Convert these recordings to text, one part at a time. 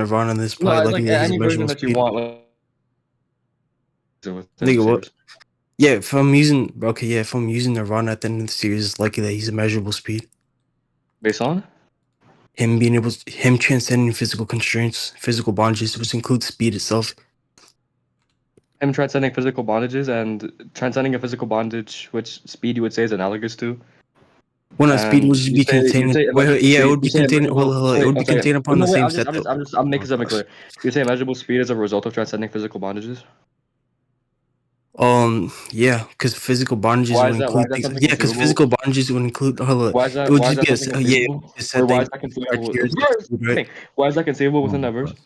Nirvana, and this No, probably it's likely like that he's a any version measurable that you speed. want within the Nigga, what? series. Yeah, if I'm using okay, yeah, if I'm using Nirvana at the end of the series, it's likely that he's a measurable speed. Based on Him transcending physical constraints, physical bondages, which includes speed itself. him transcending physical bondages and transcending a physical bondage, which speed you would say is analogous to. Well, no, speed And would just be you contained. say Well, yeah, it would you be say contained. immeasurable. It Wait, would be I'm sorry. contained upon No, the wait. same set. I'm making Oh something gosh. clear. You say immeasurable speed is a result of transcending physical bondages. Yeah, because physical bondages Why would is that? Why include is that things. something Yeah, because conceivable? physical bondages would include. Hold up, Why is it that? would Why is just that be something yeah, conceivable? a Or set why thing. is that conceivable? Criteria to speed, right? Why is that conceivable Oh within my that verse? gosh.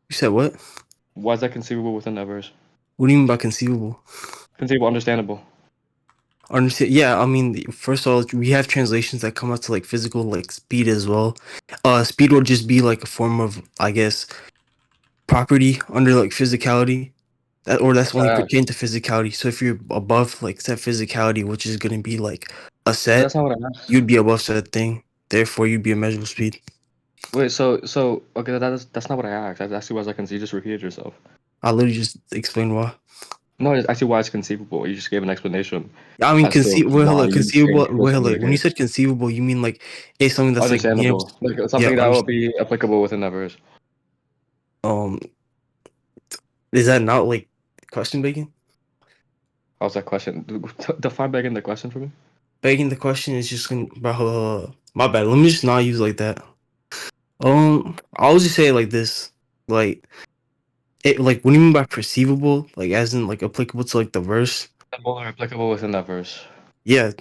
You said what? Why is that conceivable within that verse? What do you mean by conceivable? Conceivable, understandable. Understand? Yeah, I mean, first of all, we have translations that come out to like physical, like speed as well. Speed would just be like a form of, I guess, property under like physicality, or that's only Uh, pertain to physicality. So if you're above like set physicality, which is gonna be like a but that's set, not what I asked. you'd be above said thing. Therefore, you'd be a measurable speed. Wait, so okay, that's not what I asked. I asked you why is that conceivable. You just repeated yourself. I literally just explained why. No, I see why it's conceivable. You just gave an explanation I mean, as to well, why hello, you would say conceivable. Well, this hello. over When you here. said conceivable, you mean like it's something that's like being able Understandable. to, Like yeah, something that would be applicable within that verse. um, is that not like question begging? How's that question? Define back in the question for me. Begging the question is just gonna. My bad. Let me just not use like that. I'll just say it like this. Like it. Like what do you mean by perceivable? Like as in like applicable to like the verse? Applicable or applicable within that verse. Yeah,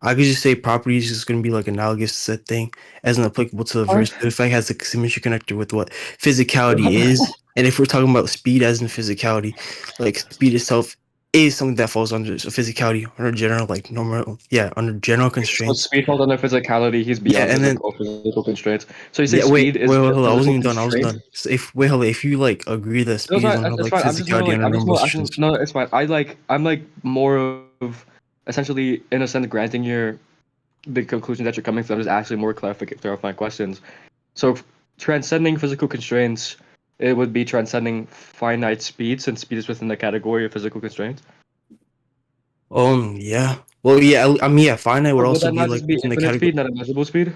I could just say property is just gonna be like analogous to that thing as an applicable to the verse. What? But if I has a symmetry connector with what physicality is, and if we're talking about speed as in physicality, like speed itself is something that falls under physicality under general like normal, yeah, under general So constraints. speed falls under physicality. He's Yeah, beyond and then physical constraints. So you say yeah, wait, speed is wait, wait, a hold on. I wasn't physical even done. I wasn't constraint? done. So hold on. If you like agree that No, it's speed is fine. under It's like fine. I'm just more physicality like under normal constraints, no, it's fine. I'm like more of essentially in a sense granting your the conclusion that you're coming to. I'm just actually more clarifying questions. So transcending physical constraints, it would be transcending finite speed since speed is within the category of physical constraints. yeah. Well, yeah. I mean, yeah. Finite would Or would also that be not like just be within the infinite category. speed, not immeasurable speed?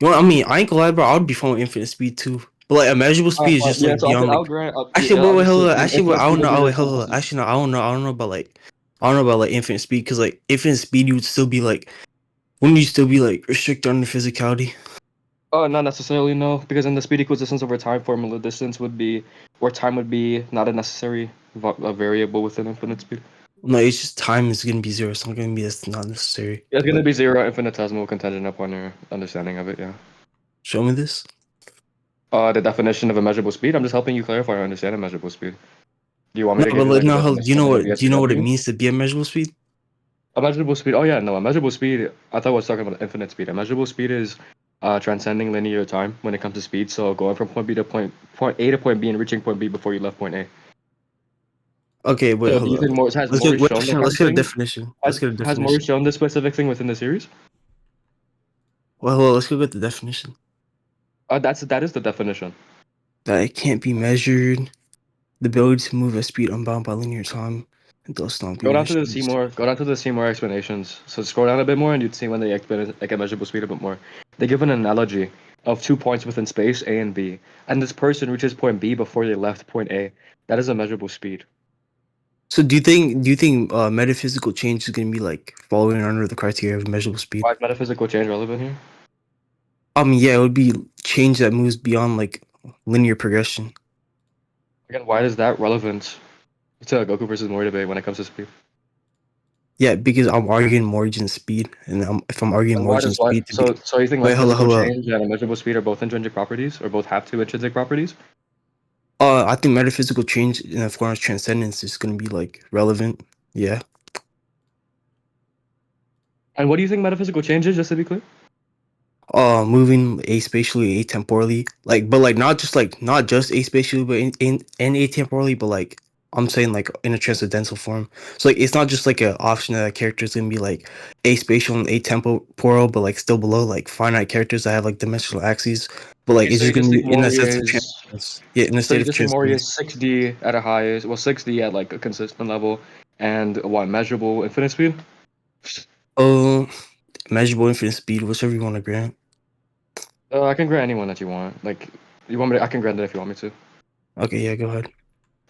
You know, I mean, I ain't gonna lie, bro. I would be fine with infinite speed too. But like immeasurable Alright, speed is fine. just Yeah, like so beyond I'll like. grant. Actually, I'll wait, just hold say on. Actually, wait, infinite I speed don't will know. be Oh, the wait, hold on. response. Actually, no, I don't know about like. I don't know about like infinite speed because like infinite speed, you would still be like. Wouldn't you still be like restricted under physicality? Oh, not necessarily, no, because in the speed equals distance over time formula, distance would be, or time would be not a necessary a variable within infinite speed. No, it's just time is gonna be zero. It's not gonna be. That's not necessary. Yeah, it's going to But be zero infinitesimal contingent upon your understanding of it, yeah. show me this. The definition of immeasurable speed, I'm just helping you clarify or understand immeasurable speed. Do you want me No, to but give you like, like a no. Do you definition know in a what? Do you know what it VSDW? means to be a measurable speed? Immeasurable speed, oh yeah, no, immeasurable speed, I thought I was talking about infinite speed. Immeasurable speed is transcending linear time when it comes to speed, so going from point B to point A to point B and reaching point B before you left point A. Okay, wait, So do hold you up. think Morris has Let's get. Morris Wait, shown that actually, kind let's of get a thing? definition. Let's get a Has Morris definition. shown this specific thing within the series? Well, hold on, let's go get the definition. That is the definition. That it can't be measured. The ability to move at speed unbound by linear time and thus not be Go down to measured. the Seymour. Go down to the Seymour explanations. So scroll down a bit more, and you'd see when they explain like immeasurable speed a bit more. They give an analogy of 2 points within space, A and B, and this person reaches point B before they left point A. That is a measurable speed. So do you think metaphysical change is gonna be like following under the criteria of measurable speed? Why is metaphysical change relevant here? I mean, yeah, it would be change that moves beyond like linear progression. Again, why is that relevant to Goku versus Mori debate when it comes to speed? Yeah, because I'm arguing origin speed, and if I'm arguing And why origin does what? speed to be So you think wait, metaphysical hold up. change and immeasurable speed are both intrinsic properties, or both have two intrinsic properties? I think metaphysical change in the form of transcendence is gonna be like relevant. Yeah. And what do you think metaphysical change is, just to be clear? Moving aspatially, atemporally, like, but like not just aspatially, but in atemporally, but like I'm saying like in a transcendental form. So like it's not just like an option that a character is gonna be like aspatial and atemporal, but like still below like finite characters that have like dimensional axes. But like Okay, it's so just you just gonna think be in a Mori sense of is transcendence. Yeah, in a so state you of just think Mori transcendence. is 6D at a highest, well 6D at like a consistent level, and what measurable infinite speed? Oh, measurable infinite speed, whichever you want to grant. I can grant anyone that you want. Like, you want me to? I can grant it if you want me to. Okay, yeah, go ahead.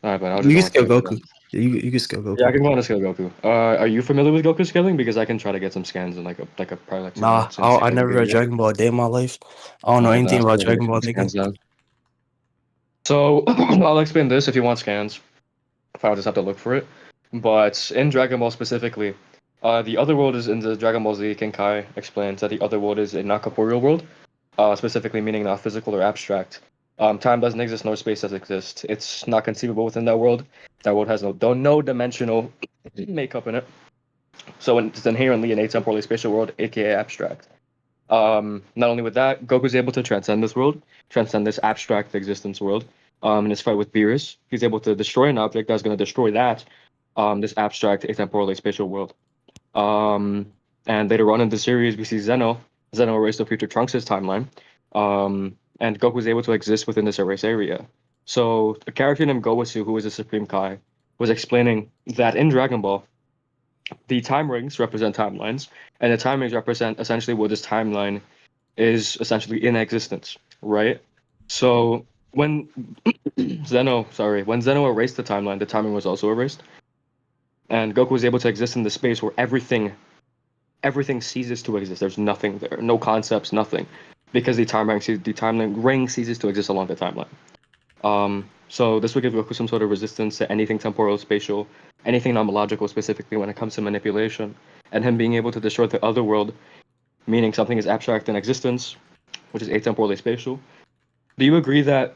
All right, but I'll just You go can on scale scaling then. Goku. Yeah, you can scale Yeah, I Goku. can go on to scale Goku. Are you familiar with Goku scaling? Because I can try to get some scans in like a probably like 2 Nah, minutes and see if I I can never beat read you. Dragon Ball a day in my life. I don't All know right, then anything I'll about try to Dragon get Ball, some nigga. scans then. So I'll explain this if you want scans. If I'll just have to look for it. But in Dragon Ball specifically, the other world is in the Dragon Ball Z. Kenkai explains that the other world is a not corporeal world, specifically meaning not physical or abstract. Time doesn't exist, nor space does exist. It's not conceivable within that world. That world has no dimensional makeup in it. So it's inherently an atemporally spatial world, aka abstract. Not only with that, Goku's able to transcend this world, transcend this abstract existence world. In his fight with Beerus, he's able to destroy an object that's going to destroy that, this abstract atemporally spatial world. Um, and later on in the series, we see Zeno. Zeno erased the future Trunks' timeline, and Goku's able to exist within this erase area. So a character named Gowasu, who is a Supreme Kai, was explaining that in Dragon Ball, the time rings represent timelines, and the time rings represent essentially what this timeline is essentially in existence, right? So when when Zeno erased the timeline, the timing was also erased, and Goku was able to exist in the space where everything ceases to exist. There's nothing there, no concepts, nothing, because the timeline ring ceases to exist along the timeline. So this would give Goku some sort of resistance to anything temporal, spatial, anything non-logical, specifically when it comes to manipulation, and him being able to destroy the other world, meaning something is abstract in existence, which is atemporally spatial. Do you agree that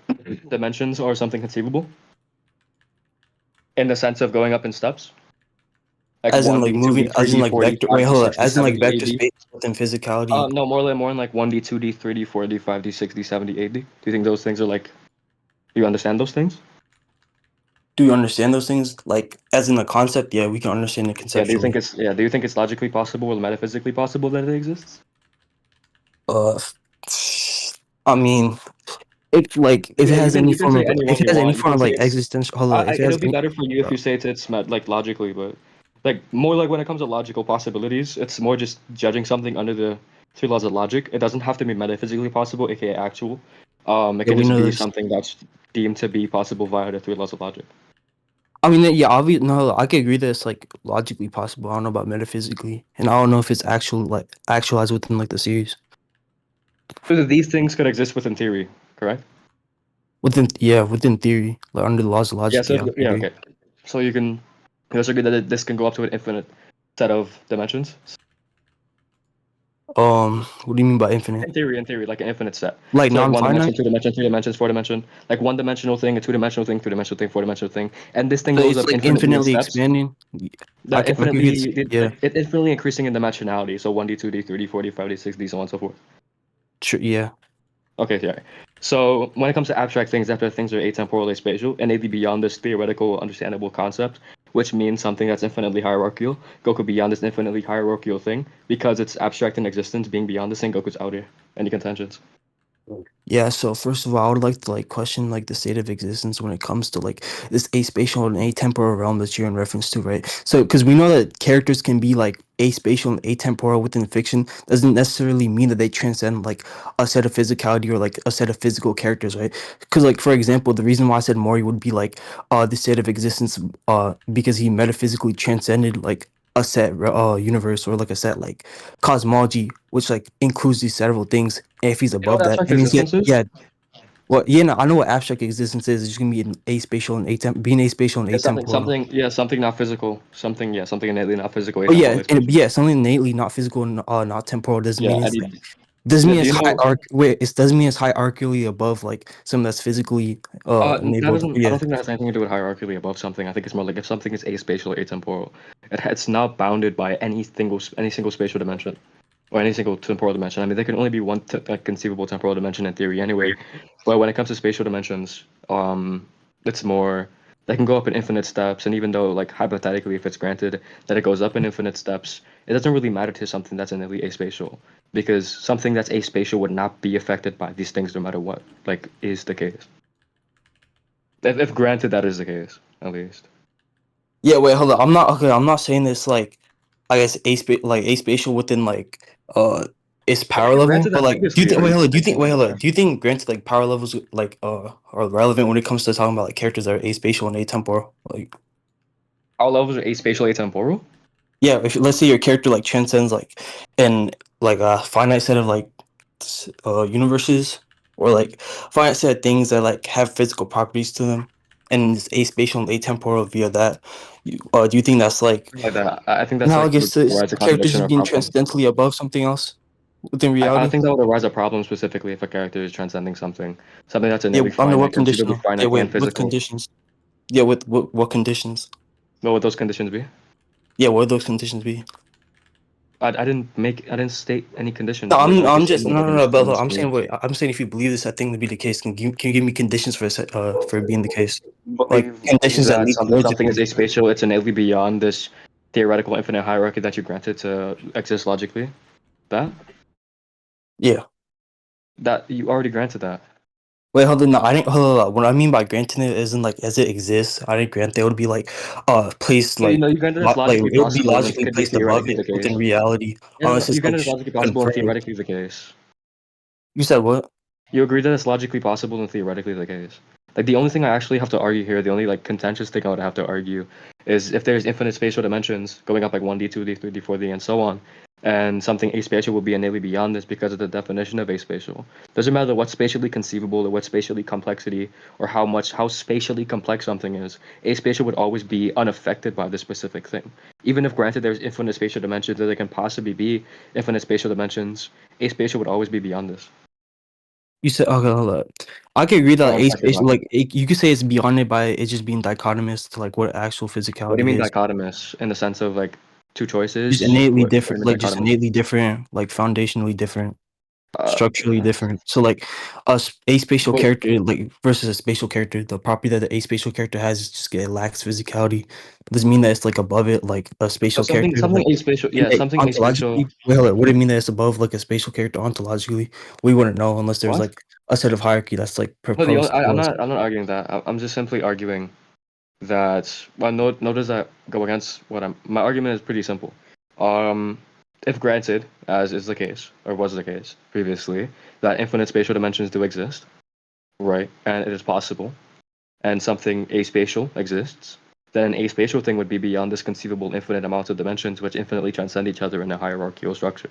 dimensions are something conceivable in the sense of going up in steps, like As in one like D, two moving, D, three as in D, like four D, vector. Wait, five D, hold up. six D, As in seven like D, eight vector D? space within physicality. No, more in like one D, two D, three D, four D, five D, six D, seven D, eight D. Do you think those things are like? Do you understand those things? Do you understand those things? Like as in the concept, yeah, we can understand it Yeah. Do you think conceptually. it's yeah? Do you think it's logically possible or metaphysically possible that it exists? Uh, I mean, if it Yeah, has any you can form say of anyone if it you has any want. You form can of say like it's. existential, hold on, if it has It'll be any, better for you if you say it's like logically, but like more like when it comes to logical possibilities, it's more just judging something under the three laws of logic. It doesn't have to be metaphysically possible, aka actual. It yeah, could we just know be this. something that's deemed to be possible via the three laws of logic. I mean, yeah, obviously, no, I could agree that it's like logically possible. I don't know about metaphysically, and I don't know if it's actual like actualized within like the series. So these things could exist within theory, correct? Within, yeah, within theory, like under the laws of Yeah. logic, So yeah, I yeah, agree. okay. So you also agree that this can go up to an infinite set of dimensions. What do you mean by infinite? In theory, like an infinite set. Like So like one dimension, non-finite? two dimension, three dimensions, four dimension, like one dimensional thing, a two dimensional thing, three dimensional thing, four dimensional thing, and this thing So goes it's up like infinitely in infinitely steps. expanding. That I could get, yeah, like it infinitely increasing in dimensionality. So one D, two D, three D, four D, five D, six D, so on and so forth. sure, yeah. Okay, yeah. So when it comes to abstract things, after things are atemporally spatial and they be beyond this theoretical, understandable concept, which means something that's infinitely hierarchical. Goku beyond this infinitely hierarchical thing because it's abstract in existence, being beyond this thing, Goku's outer any contentions. Yeah, so first of all, I would like to like question like the state of existence when it comes to like this aspatial and atemporal realm that you're in reference to, right? So because we know that characters can be like aspatial and atemporal within fiction, doesn't necessarily mean that they transcend like a set of physicality or like a set of physical characters, right? Because like for example, the reason why I said Mori would be like the state of existence because he metaphysically transcended like a set universe or like a set like cosmology, which like includes these several things. And if he's You know above what that, abstract it means existence is? yeah. Well, yeah, no, I know what abstract existence is. It's just gonna be an aspatial and being aspatial and Yeah, atemporal. something not physical. Something innately not physical, Oh yeah, atemporal, and spatial. yeah, something innately not physical and not temporal doesn't Yeah, mean I it's like need. doesn't Yeah, mean do it's you know? it doesn't mean it's hierarchically above like something that's physically That enabled. doesn't. I Yeah. don't think that has anything to do with hierarchically above something. I think it's more like if something is aspatial or atemporal, it's not bounded by any single spatial dimension or any single temporal dimension. I mean, there can only be one conceivable temporal dimension in theory, anyway. But when it comes to spatial dimensions, it's more that can go up in infinite steps, and even though, like, hypothetically, if it's granted that it goes up in infinite steps, it doesn't really matter to something that's innately aspatial, because something that's aspatial would not be affected by these things no matter what, like, is the case. If granted that is the case, at least. Yeah, wait, hold on. I'm not saying this like I guess aspatial within like its I mean, power you level, granted but that like do you previously, think or wait, you hold on, do you think thinking wait, hold about on, it? do you think granted like power levels like are relevant when it comes to talking about like characters that are aspatial and atemporal? Like All levels are aspatial atemporal? yeah, if let's say your character like transcends like in like a finite set of like universes or like finite set of things that like have physical properties to them and it's aspatial and atemporal via that. Do you think that's like Like that. I think that's like analogous would to arise a characters contradiction just or being problem. transcendently above something else within I reality? think that would arise a problem specifically if a character is transcending something, something that's Yeah, innately under what finite, condition conceivably though? Yeah, finite and wait, with physical. conditions? Yeah, with what conditions? What would those conditions be? Yeah, what would those conditions be? I didn't state any No, conditions. What exactly I'm just statement of no, the no, no, conditions are Bella. must I'm be? saying, wait, I'm saying if you believe this, that thing to be the case, can you give me conditions for it being the case? Like Believe conditions that that lead towards it something is being. aspatial, it's innately beyond this theoretical infinite hierarchy that you granted to exist logically. That Yeah. that you already granted that. Wait, hold on. No, I didn't. Hold on. What I mean by granting it isn't like as it exists. I didn't grant it. It would be like, placed So, like, you granted it's like logically it would be possible when it logically could be placed above theoretically it the within case. reality, Yeah, no, unless no, you it's like granted it's logically possible and confirmed. theoretically the case. You said what? You agree that it's logically possible and theoretically the case. Like the only thing I actually have to argue here, the only like contentious thing I would have to argue is if there's infinite spatial dimensions going up like 1D, 2D, 3D, 4D, and so on, and something aspatial will be innately beyond this because of the definition of aspatial. Doesn't matter what's spatially conceivable or what spatially complexity or how spatially complex something is, aspatial would always be unaffected by this specific thing. Even if granted there's infinite spatial dimensions that there can possibly be infinite spatial dimensions, aspatial would always be beyond this. You said okay. Hold up. I could agree that like, Oh, ace fuck your basically logic. like you could say it's beyond it by it just being dichotomous to like what actual What do you physicality mean is. dichotomous in the sense of like two Just choices? innately What do different, you mean like just dichotomous? innately different, like foundationally different, Uh, structurally different. So like a spatial well, character like versus a spatial character, the property that the aspatial character has is just it lacks physicality. Doesn't mean that it's like above it, like a so spatial something character, something like aspatial, and yeah, like something aspatial. ontologically. Wait, hold on. Would it mean that it's above like a spatial character ontologically? We wouldn't know unless there's What? like a set of hierarchy that's like No, proposed to us. I'm not arguing that. I'm just simply arguing that. Well, notice that go against what I'm. My argument is pretty simple. Um, if granted, as is the case or was the case previously, that infinite spatial dimensions do exist, right, and it is possible, and something aspatial exists, then an aspatial thing would be beyond this conceivable infinite amount of dimensions which infinitely transcend each other in a hierarchical structure.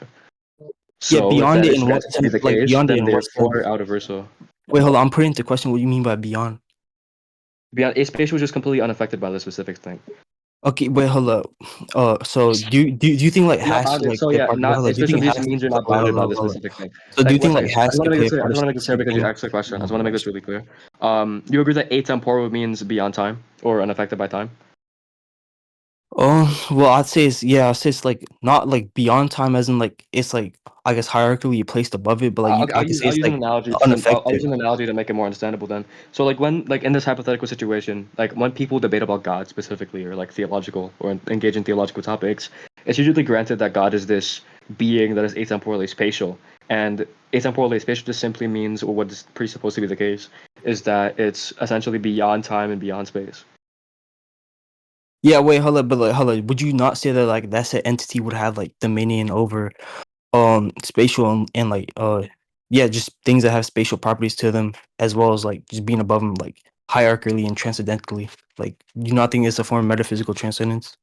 Yeah, So if beyond that it is in what granted to be sense? the Like case, beyond it then in what therefore sense? out of verso. Wait, hold on. I'm putting into question what you mean by beyond. Beyond aspatial is just completely unaffected by the specific thing. Okay, wait, hold up. So do you think like You're not hash bounded. like So play a yeah, part? Wait, not hold up. Do you aspatial think hash? means you're not Wait, bounded hold by up, the hold up. specific thing. So do Like you one think like second. I hash just want could to play make a this. I part just of want to make this clear because you something? asked the question. I just want to make this really clear. You agree that atemporal means beyond time or unaffected by time? Oh, well, I'd say it's like not like beyond time as in like it's like I guess hierarchically placed above it, but like you I could say I'll it's use an like analogy. I'll unaffected. use an analogy to make it more understandable. Then, so like when like in this hypothetical situation, like when people debate about God specifically, or like theological, or engage in theological topics, it's usually granted that God is this being that is atemporally spatial, and atemporally spatial just simply means, or what is presupposed to be the case, is that it's essentially beyond time and beyond space. Yeah, wait, hold up, but like hold up. Would you not say that like that's an entity would have like dominion over spatial and like yeah, just things that have spatial properties to them as well as like just being above them like hierarchically and transcendentally. Like do you not think it's a form of metaphysical transcendence?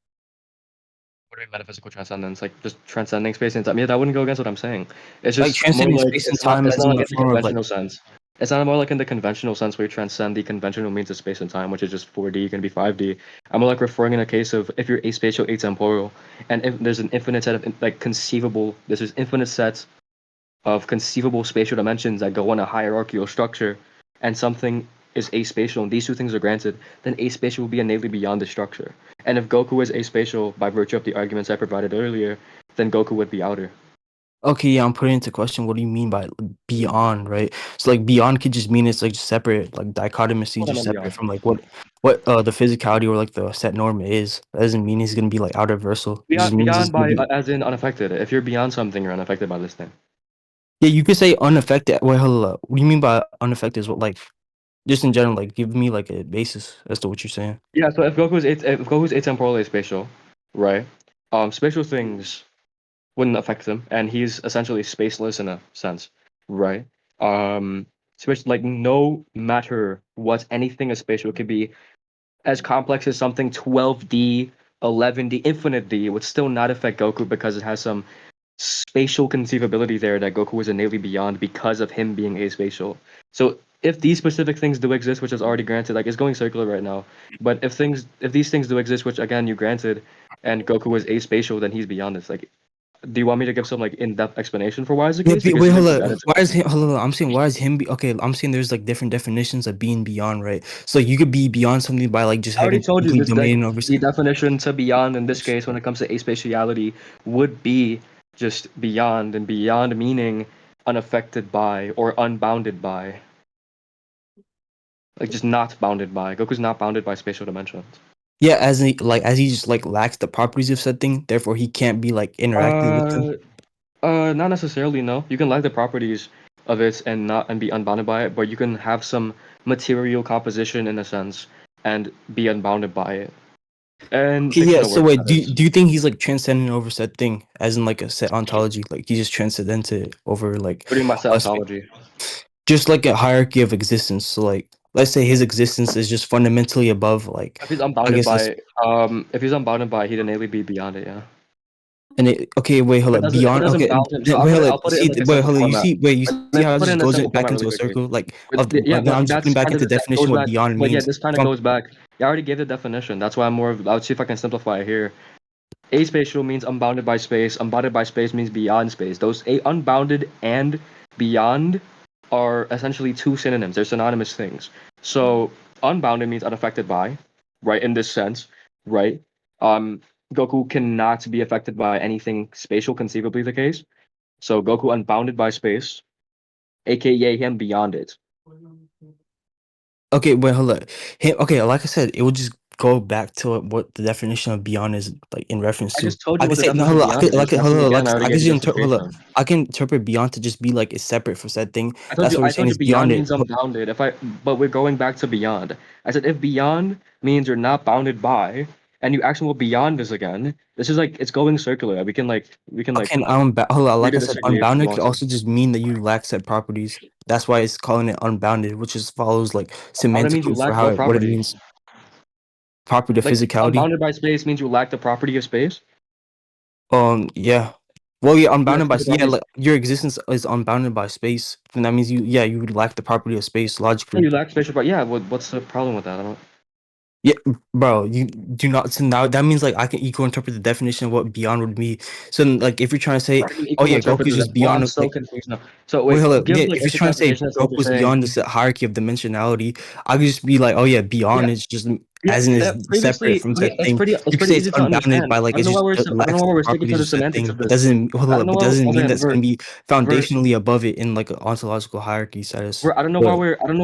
What do you mean metaphysical transcendence? Like just transcending space and time? Yeah, that wouldn't go against what I'm saying. It's Like just more transcending like space and time it's as not in like the in the form of like conventional sense. It's not more like in the conventional sense where you transcend the conventional means of space and time, which is just 4D, can be 5D. I'm more like referring in a case of if you're aspatial, atemporal, and if there's an infinite set of like conceivable, there's infinite sets of conceivable spatial dimensions that go on a hierarchical structure, and something is aspatial, and these two things are granted, then aspatial will be innately beyond the structure. And if Goku is aspatial by virtue of the arguments I provided earlier, then Goku would be outer. Okay, yeah, I'm putting into question what do you mean by beyond, right? So like beyond could just mean it's like just separate, like dichotomously, What I just meant separate beyond. from like what the physicality or like the set norm is. That doesn't mean he's gonna be like out of versal. It just Beyond, means he's beyond gonna by be. as in unaffected. If you're beyond something, you're unaffected by this thing. Yeah, you could say unaffected. Wait, hold up. What do you mean by unaffected? Is what like just in general, like give me like a basis as to what you're saying. Yeah. So if Goku's atemporal aspatial, right? Spatial things wouldn't affect him, and he's essentially spaceless in a sense, right? Spatial, like no matter what, anything is spatial. It could be as complex as something 12D, 11D, infinite D. It would still not affect Goku because it has some spatial conceivability there that Goku is innately beyond because of him being aspatial. So if these specific things do exist, which is already granted, like it's going circular right now, but if these things do exist, which again you granted, and Goku is aspatial, then he's beyond this. Like, do you want me to give some like in-depth explanation for why is the Yeah, case? Like, is wait, it hold embedded up. to Why is question? him? Hold on. I'm saying why is him? Okay, I'm saying there's like different definitions of being beyond, right? So you could be beyond something by like just I already having told you complete this. Like domain over. the definition to beyond in this case, when it comes to aspatiality, would be just beyond, and beyond meaning unaffected by or unbounded by. Like just not bounded by. Goku's not bounded by spatial dimensions. Yeah, as he just like lacks the properties of said thing, therefore he can't be like interacted with them. Uh, not necessarily. No, you can like the properties of it and not and be unbounded by it, but you can have some material composition in a sense and be unbounded by it. And Okay, yeah. fictional So words, wait, that do is. do you think he's like transcendent over said thing, as in like a set ontology, like he just transcendented over like What do you mean by set us, ontology? just like a hierarchy of existence. So like, let's say his existence is just fundamentally above like, If he's I unbounded guess by, us. if he's unbounded by, he'd innately be beyond it. Yeah. And okay, wait, hold up. If it Beyond, doesn't okay, bound him, so wait, hold I'll up. put it in See, like a wait, simple hold up. format. You Let see me how it put it just in a goes simple back format into really a quickly. circle, like Yeah, like then I'm but just putting back into that definition goes what back. beyond But yeah, means. this kind If of I'm goes back. Yeah, I already gave the definition. That's why I'm more of. I'll see if I can simplify it here. Aspatial means unbounded by space. Unbounded by space means beyond space. Those unbounded and beyond are essentially two synonyms. They're synonymous things. So unbounded means unaffected by, right? In this sense, right? Um, Goku cannot be affected by anything spatial, conceivably the case. So Goku unbounded by space, aka him beyond it. okay, wait, hold up. Okay, like I said, it would just go back to what the definition of beyond is like in reference I to. just told I you could what the say no, definition hold of up. beyond is. You're just Hold asking me up. again. I already I could gave the just hold up. justification. I can interpret beyond to just be like it's separate for said thing. That's what we're I saying told you is beyond beyond it. means unbounded. But we're going back to beyond. I said if beyond means you're not bounded by, and you actually go beyond this again, this is like it's going circular. We can like Okay, and hold on. agree Like I to said, disagree if you unbounded could want to. also just mean that you lack set properties. That's why it's calling it unbounded, which just follows like Bounded means you semantically for lack how what it what it property? means. Property of Like physicality. unbounded by space means you lack the property of space. Yeah. Well, yeah, You lack unbounded by spatial yeah, properties. like your existence is unbounded by space. And that means you would lack the property of space Yeah, logically. you lack spatial. Yeah. What's the problem with that? I don't. Yeah, bro, you do not. So now that means like I can equal interpret the definition of what beyond would be. So like if you're trying to say, How can you oh equal yeah, interpret Goku's that? just Well, I'm beyond so like confused now. So wait, hold wait, up. give Yeah, like if you're trying to say interpretation as to what you're Goku's saying. beyond this hierarchy of dimensionality, I could just be like, oh yeah, Yeah. beyond is just Yeah, as in is separate previously, from okay, said thing. it's You could pretty say it's easy to unbounded understand. by like it's just it I don't know lacks why the we're sticking to properties the of said semantics thing, of but this. doesn't hold I don't up, know but why. doesn't mean Okay, that's gonna be we're foundationally above it in like an ontological hierarchy status. But I don't know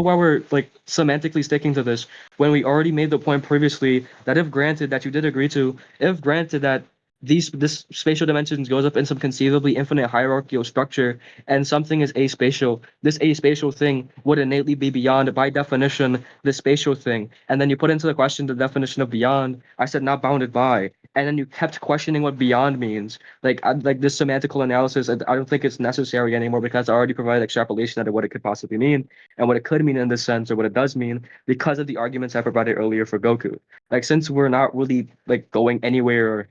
why we're like semantically sticking to this when we already made the point previously that if granted that you did agree to, if granted that this spatial dimensions goes up in some conceivably infinite hierarchical structure and something is aspatial, this aspatial thing would innately be beyond by definition the spatial thing. And then you put into the question the definition of beyond. I said not bounded by, and then you kept questioning what beyond means. Like this semantical analysis, I don't think it's necessary anymore because I already provided extrapolation of what it could possibly mean and what it could mean in this sense or what it does mean because of the arguments I provided earlier for Goku. Like since we're not really like going anywhere or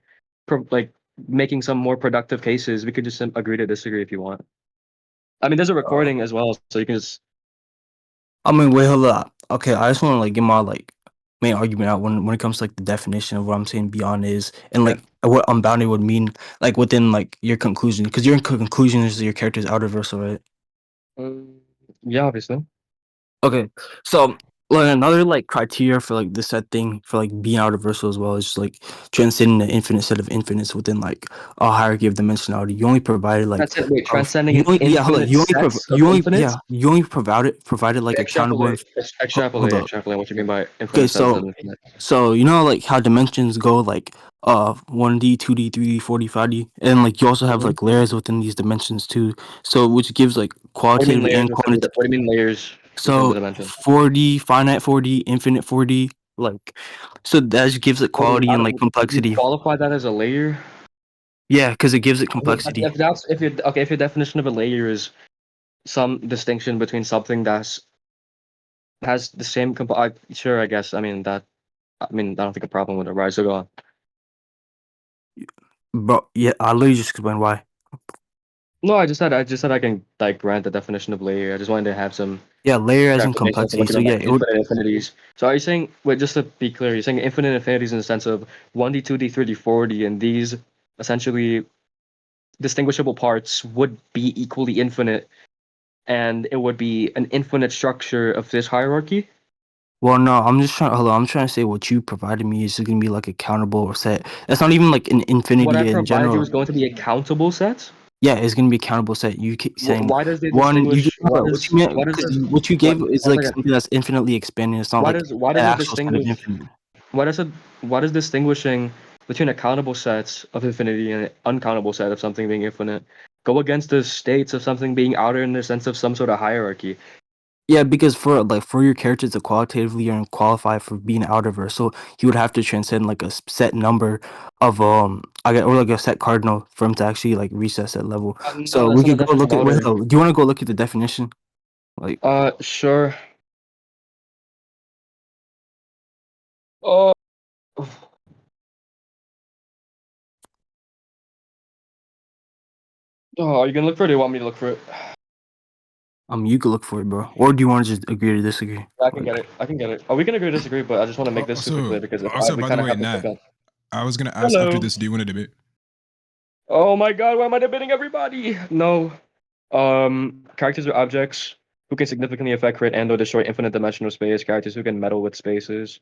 like making some more productive cases, we could just agree to disagree if you want. I mean, there's a uh, recording as well, so you can just. I mean, wait, hold up. Okay, I just want to like get my like main argument out when it comes to like the definition of what I'm saying beyond is and Okay. like what unbounded would mean like within like your conclusion because your conclusion is your character is out of versal, right? Um, yeah, obviously. Okay, so Well, another like criteria for like the set thing for like being universal as well is just like transcending the infinite set of infinites within like a hierarchy of dimensionality. You only provided like Wait, transcending you an only yeah hold on infinite sets of infinites? you only provided like a countable Extrapolate, hold extrapolate, up. extrapolate what you mean by Okay, infinite sets of so infinite. you know like how dimensions go like 1D, 2D, 3D, 4D, 5D, and like you also have Mhm. like layers within these dimensions too. So which gives like What do you mean qualitative layers and within the? quantitative. What do you mean layers within the So dimension? 4D, finite 4D, infinite 4D, like so that just gives it What do you, quality I and like don't, you complexity. qualify that as a layer? Yeah, because it gives it complexity. If that's if your definition of a layer is some distinction between something that's has the same sure, I guess. I don't think a problem with it, right? So go on. But yeah, I'll literally just explain why. No, I just said I can like grant the definition of layer. I just wanted to have some Yeah, layer as in clarification as to complexity. what you So meant by yeah, it would. infinite infinities. So are you saying, wait, just to be clear, you're saying infinite infinities in the sense of 1D, 2D, 3D, 4D, and these essentially distinguishable parts would be equally infinite, and it would be an infinite structure of this hierarchy? Well, no, I'm just trying. Hold on, I'm trying to say what you provided me is gonna be like a countable set. That's not even like an What I infinity in provided you is general. going to be a countable set? Yeah, it's gonna be a countable set. You keep saying Why does they one. You distinguish? just hold on, what you meant Why does because this? what you What? gave is One like second. something that's infinitely expanding. It's not like Why an does it actual set of distinguish? infinite. Why does it? Why does distinguishing between a countable set of infinity and an uncountable set of something being infinite go against the states of something being outer in the sense of some sort of hierarchy? Yeah, because for your character to qualitatively and qualify for being out of her, so he would have to transcend like a set number of I get or like a set cardinal for him to actually like reach that set level. No, So that's we not the could go definition of look at wait, outer. do you want to go look at the definition? Like Sure. Oh, are you gonna look for it? Or do you want me to look for it? you could look for it, bro. Or do you want to just agree to disagree? I can Like get it. I can get it. Oh, we can agree to disagree, but I just want to make this super Also, clear because we by kind the of way, have this Nat, like a I was gonna ask after hello. this, do you want to debate? Oh my God, why am I debating everybody? No. Characters or objects who can significantly affect, create, and/or destroy infinite dimensional space. Characters who can meddle with spaces,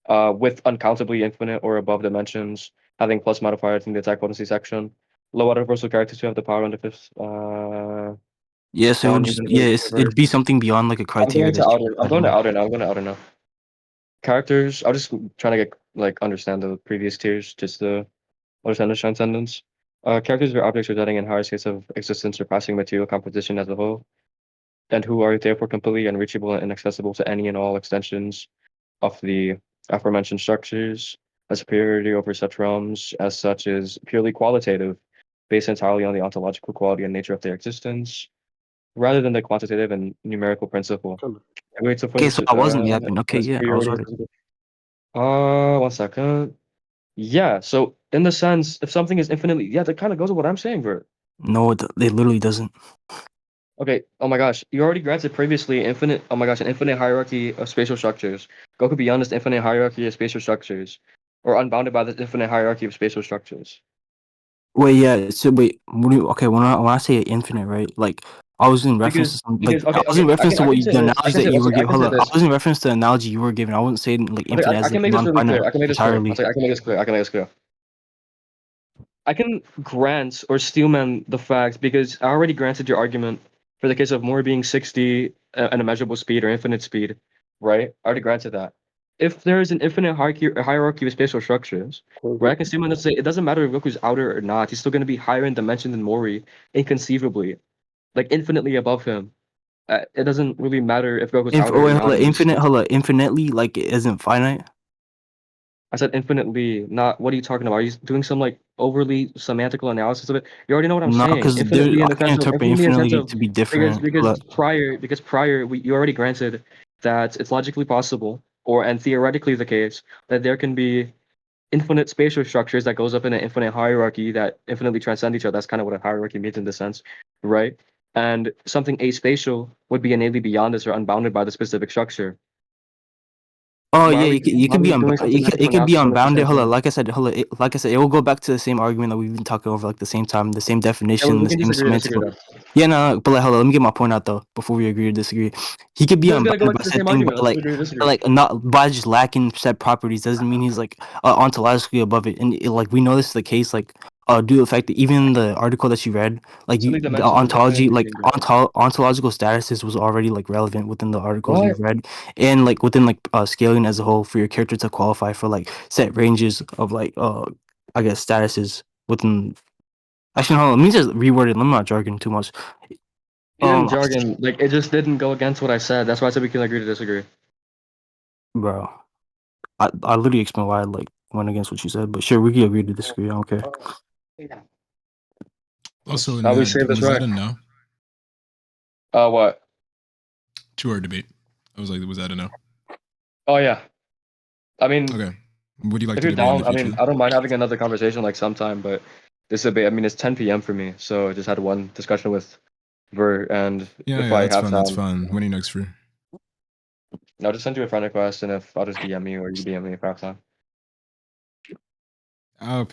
with uncountably infinite or above dimensions, having plus modifiers in the attack potency section. Low order universal characters who have the power under fifth, yeah, so it would just yeah, it'd non-universe. be something beyond like a I'm criteria going to that you outer. I'm provided going to me. outer now. I'm going to outer now. Characters. I'm just trying to get like understand the previous tiers, just to understand the transcendence. Characters or objects residing in higher states of existence surpassing material composition as a whole, and who are therefore completely unreachable and inaccessible to any and all extensions of the aforementioned structures. A superiority over such realms as such is purely qualitative, based entirely on the ontological quality and nature of their existence, rather than the quantitative and numerical principle. A great Okay, so I wasn't yapping. Okay, the yeah, I was superiority of right. physical. 1 second. Yeah, so in the sense, if something is infinitely, yeah, that kind of goes with what I'm saying, Vert. No, it literally doesn't. Okay, oh my gosh, you already granted previously infinite, oh my gosh, an infinite hierarchy of spatial structures. Go beyond this infinite hierarchy of spatial structures, or unbounded by this infinite hierarchy of spatial structures. Wait, yeah. So wait, okay, when I say infinite, right? Like I was in reference to Because I okay, was in reference to I what can say the this, analogies that you were I giving. can Hold say up, I this. was in reference to the analogy you were giving. I wasn't saying like Okay, infinite I as can like make this really non-finite clear. I can make this clear. entirely. I can make this clear. I can make this clear. I can grant or steelman the fact because I already granted your argument for the case of more being 60 and immeasurable speed or infinite speed, right? I already granted that. If there is an infinite hierarchy of spatial structures, right, I can steelman to say it doesn't matter if Goku's outer or not, he's still going to be higher in dimension than Mori, inconceivably, like infinitely above him. It doesn't really matter if Goku's outer or Wait, hold not. up, infinite, hold up, infinitely like it isn't finite. I said infinitely, not what are you talking about? Are you doing some like overly semantical analysis of it? You already know what I'm No, saying. because there Infinitely in I the can sense of interpret infinitely in the sense infinitely of to be different. Hold up. because prior you already granted that it's logically possible or and theoretically the case that there can be infinite spatial structures that goes up in an infinite hierarchy that infinitely transcend each other. That's kind of what a hierarchy means in this sense, right? And something aspatial would be innately beyond this or unbounded by the specific structure. Oh Why yeah, are we you why are could be we doing something that it everyone could else be is doing at the unbounded. same Hold on, time? like I said, it will go back to the same argument that we've been talking over like the same time, the same Yeah, definition, we the can same disagree semantical. then. Yeah, no, but like, hold on, let me get my point out though before we agree or disagree. He could be We're just gonna go unbounded back by to the said same thing, argument. Let's just agree to disagree. like not by just lacking said properties doesn't mean he's like ontologically above it. And like we know this is the case, like due to the fact that even the article that you read, like So you many the dimensions of ontology, infinity like being brought. ontological statuses was already like relevant within the articles What? you've read, and like within like scaling as a whole for your character to qualify for like set ranges of like I guess statuses within. Actually, hold on, let me just reword it. Let me not jargon too much. He didn't Um, jargon. Like it just didn't go against what I said. That's why I said we can agree to disagree. bro, I literally explained why I like went against what you said, but sure, we can agree to disagree. I don't care. Also, We save this was right. that a no What? to our debate? I was like, was that a no? Oh yeah. I mean, Okay. Would you like if to you're debate in the down, I mean, future? I don't mind having another conversation like sometime, but this debate, I mean, it's 10 p.m. for me, so I just had one discussion with Vert, and Yeah, if yeah, I that's have fun. That's time, fun. When are you next free? I'll just send you a friend request, and if I'll just DM you or you DM me if I have time. I'll